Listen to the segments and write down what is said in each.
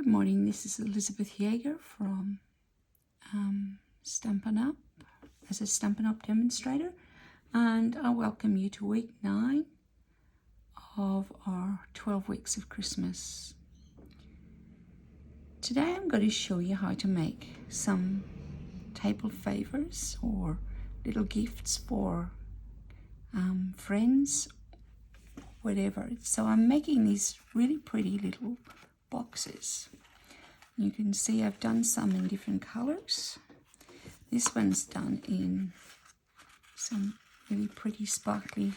Good morning, this is Elizabeth Yeager from Stampin' Up! As a Stampin' Up! Demonstrator, and I welcome you to week 9 of our 12 weeks of Christmas. Today I'm going to show you how to make some table favors or little gifts for friends, whatever. So I'm making these really pretty little boxes. You can see I've done some in different colors. This one's done in some really pretty sparkly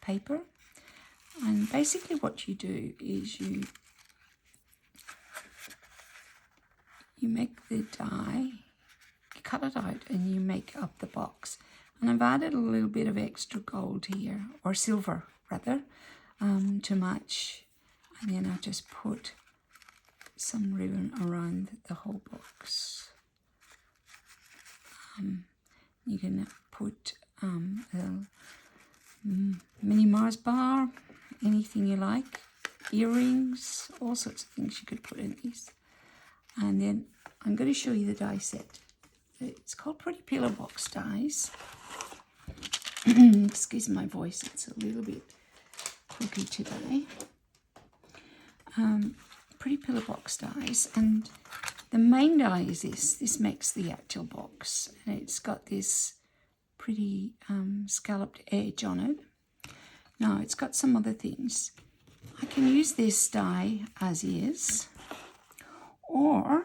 paper, and basically what you do is you make the die, you cut it out and you make up the box. And I've added a little bit of extra gold here, or silver rather, to match, and then I just put some ribbon around the whole box. You can put a mini Mars bar, anything you like, earrings, all sorts of things you could put in these. And then I'm going to show you the die set. It's called Pretty Pillow Box dies. Excuse my voice, it's a little bit croaky today. Pretty Pillow Box dies, and the main die is this. This makes the actual box, and it's got this pretty scalloped edge on it. Now it's got some other things. I can use this die as is, or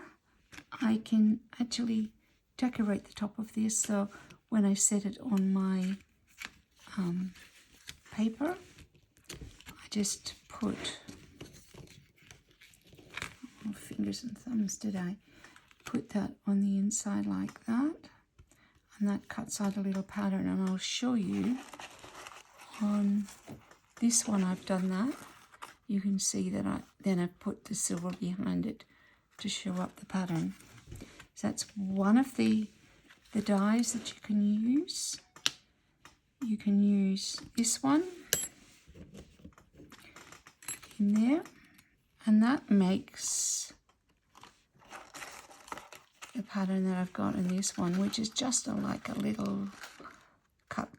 I can actually decorate the top of this, so when I set it on my paper, I just put fingers and thumbs today. Put that on the inside like that, and that cuts out a little pattern, and I'll show you on this one I've done that. You can see that I've put the silver behind it to show up the pattern. So that's one of the dies that you can use. You can use this one in there, and that makes the pattern that I've got in this one, which is just like a little cut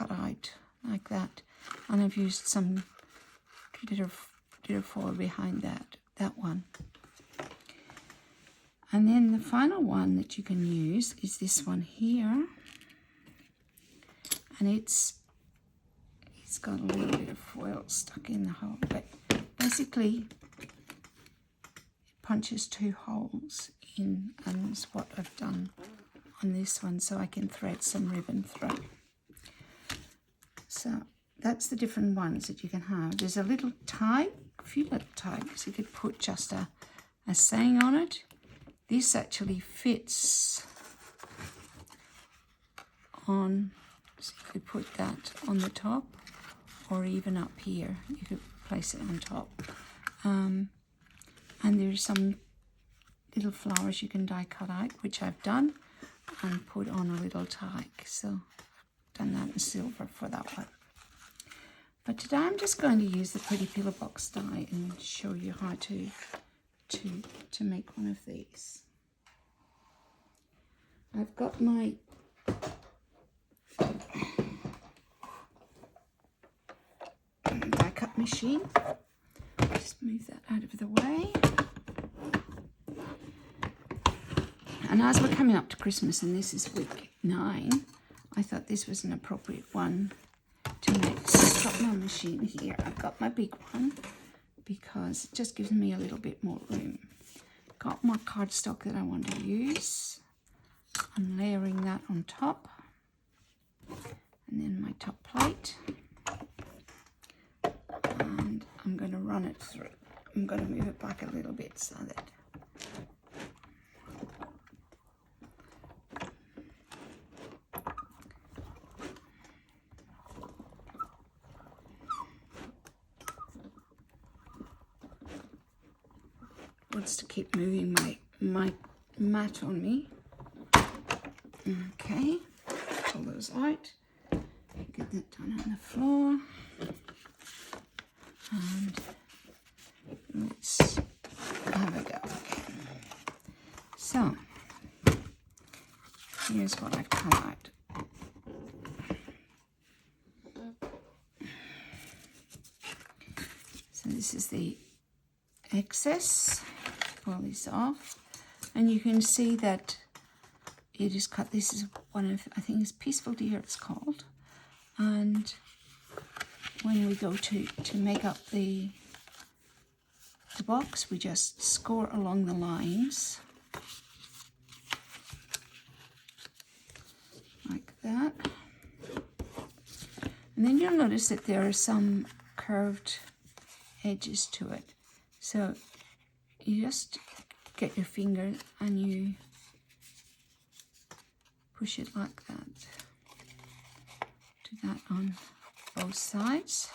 out like that. And I've used some glitter foil behind that one. And then the final one that you can use is this one here, and it's got a little bit of foil stuck in the hole, but basically it punches 2 holes in, and that's what I've done on this one, so I can thread some ribbon through. So that's the different ones that you can have. There's a little tag, a few little tags. You could put just a saying on it. This actually fits on, so you could put that on the top, or even up here. You could place it on top. And there's some little flowers you can die cut out, which I've done, and put on a little tag. So I've done that in silver for that one. But today I'm just going to use the Pretty Pillow Box die and show you how to make one of these. I've got my die cut machine. Just move that out of the way. And as we're coming up to Christmas, and this is week 9, I thought this was an appropriate one to make. So I've got my machine here. I've got my big one because it just gives me a little bit more room. Got my cardstock that I want to use. I'm layering that on top. And then my top plate. And I'm going to run it through. I'm going to move it back a little bit so that wants to keep moving my mat on me. Okay, pull those out. Get that down on the floor. And let's have a go. So here's what I've cut out. So this is the excess. Pull this off, and you can see that it is cut. This is one of, I think it's Peaceful Deer it's called. And when we go to make up the box, we just score along the lines like that. And then you'll notice that there are some curved edges to it. So you just get your finger and you push it like that. Do that on both sides.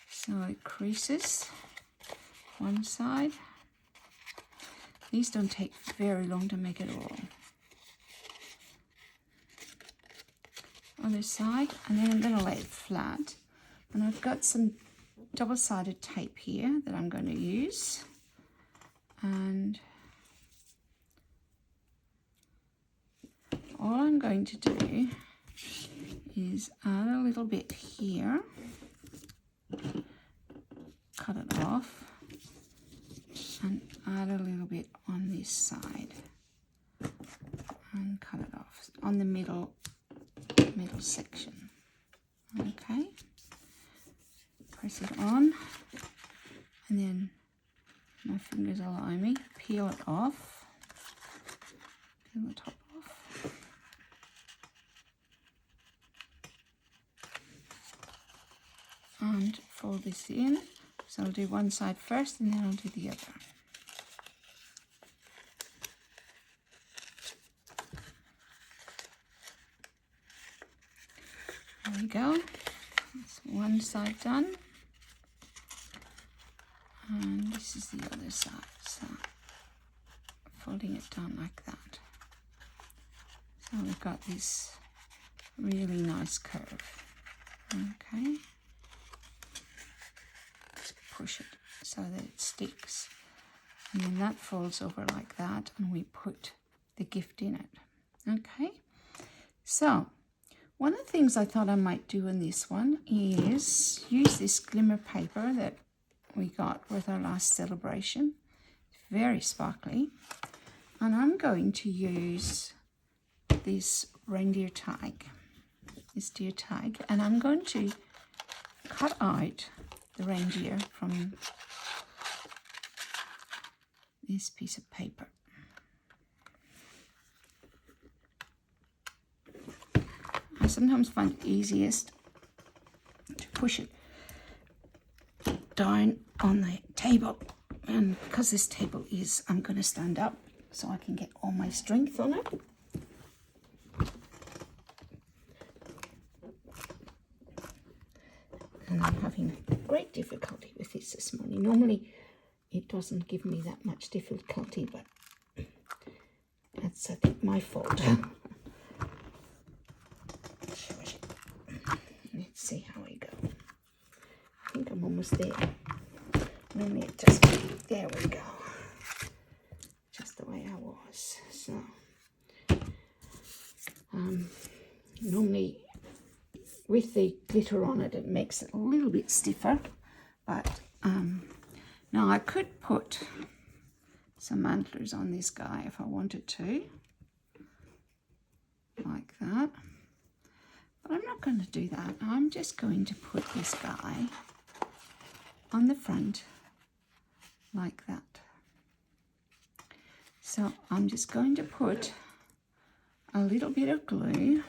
So it creases one side. These don't take very long to make at all. Other side, and then I'm going to lay it flat. And I've got some double-sided tape here that I'm going to use. And all I'm going to do is add a little bit here, cut it off, and add a little bit on this side, and cut it off on the middle section. Okay, press it on, and then my fingers allow me peel it off, peel the top off, and fold this in. So I'll do one side first and then I'll do the other. There we go. That's one side done. And this is the other side. So folding it down like that. So we've got this really nice curve. Okay. Just push it so that it sticks. And then that folds over like that, and we put the gift in it. Okay. So one of the things I thought I might do in this one is use this glimmer paper that we got with our last celebration. It's very sparkly. And I'm going to use this reindeer tag, this deer tag, and I'm going to cut out the reindeer from this piece of paper. I sometimes find it easiest to push it down on the table, and because this table is, I'm going to stand up so I can get all my strength on it. And I'm having great difficulty with this morning. Normally it doesn't give me that much difficulty, but that's, I think, my fault. Let's see how we go. I think I'm almost there. Normally it just, there we go. Just the way I was. So, normally with the glitter on it, it makes it a little bit stiffer, but now I could put some antlers on this guy if I wanted to, like that. But I'm not going to do that. I'm just going to put this guy on the front like that. So I'm just going to put a little bit of glue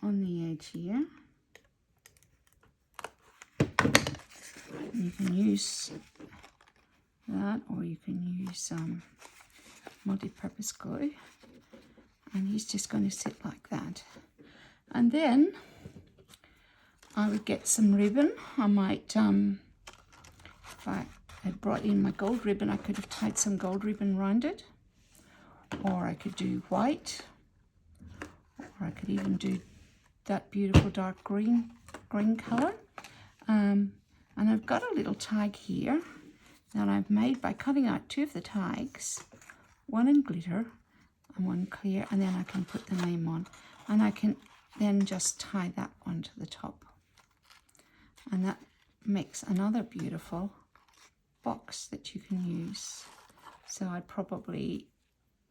on the edge here. You can use that, or you can use multi-purpose glue. And he's just going to sit like that. And then I would get some ribbon. I might, if I had brought in my gold ribbon, I could have tied some gold ribbon around it. Or I could do white. Or I could even do that beautiful dark green colour. And I've got a little tag here that I've made by cutting out 2 of the tags, one in glitter and one clear, and then I can put the name on, and I can then just tie that one to the top, and that makes another beautiful box that you can use. So I'd probably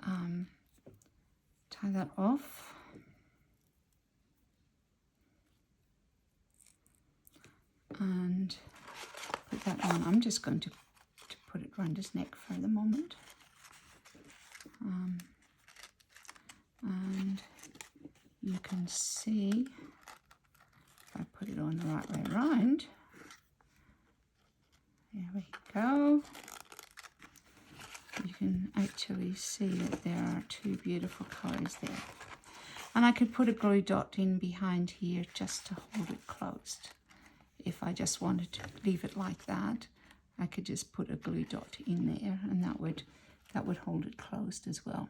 tie that off, and put that on. I'm just going to put it around his neck for the moment. And you can see, if I put it on the right way around, there we go. You can actually see that there are 2 beautiful colours there. And I could put a glue dot in behind here just to hold it closed. If I just wanted to leave it like that, I could just put a glue dot in there, and that would hold it closed as well.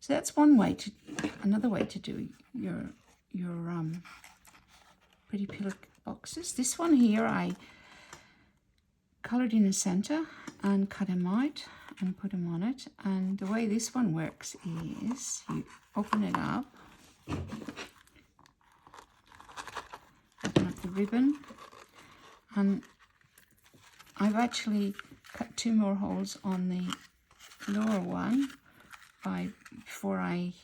So that's one way to, another way to do your pretty pillow boxes. This one here I coloured in the centre and cut him out and put him on it. And the way this one works is you open it up, open up the ribbon, and I've actually cut 2 more holes on the lower one before I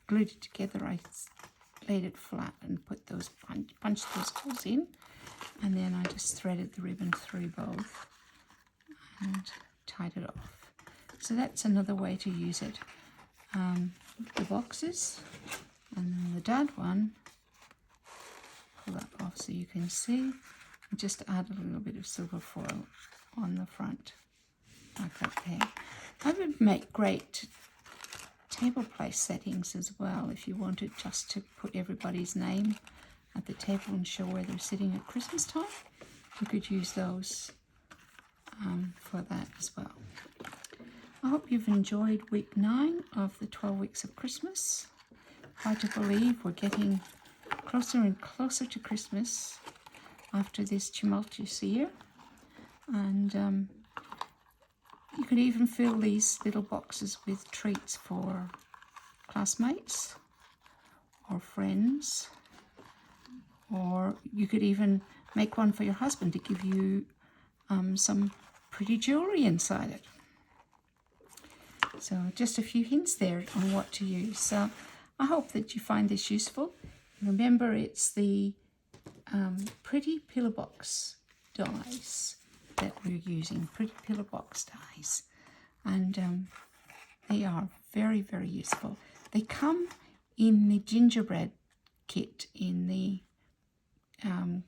glued it together. I laid it flat and put those punched those holes in, and then I just threaded the ribbon through both and tied it off. So that's another way to use it. The boxes, and then the dad one, pull that off so you can see. Just add a little bit of silver foil on the front, like that there. That would make great table place settings as well, if you wanted just to put everybody's name at the table and show where they're sitting at Christmas time. You could use those for that as well. I hope you've enjoyed week 9 of the 12 weeks of Christmas. Hard to believe we're getting closer and closer to Christmas after this tumultuous year. And you could even fill these little boxes with treats for classmates or friends, or you could even make one for your husband to give you some pretty jewelry inside it. So just a few hints there on what to use. So I hope that you find this useful. Remember, it's the pretty pillow box dies that we're using, pretty pillow box dies, and they are very, very useful. They come in the gingerbread kit in the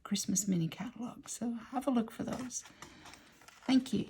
Christmas mini catalogue, so have a look for those. Thank you.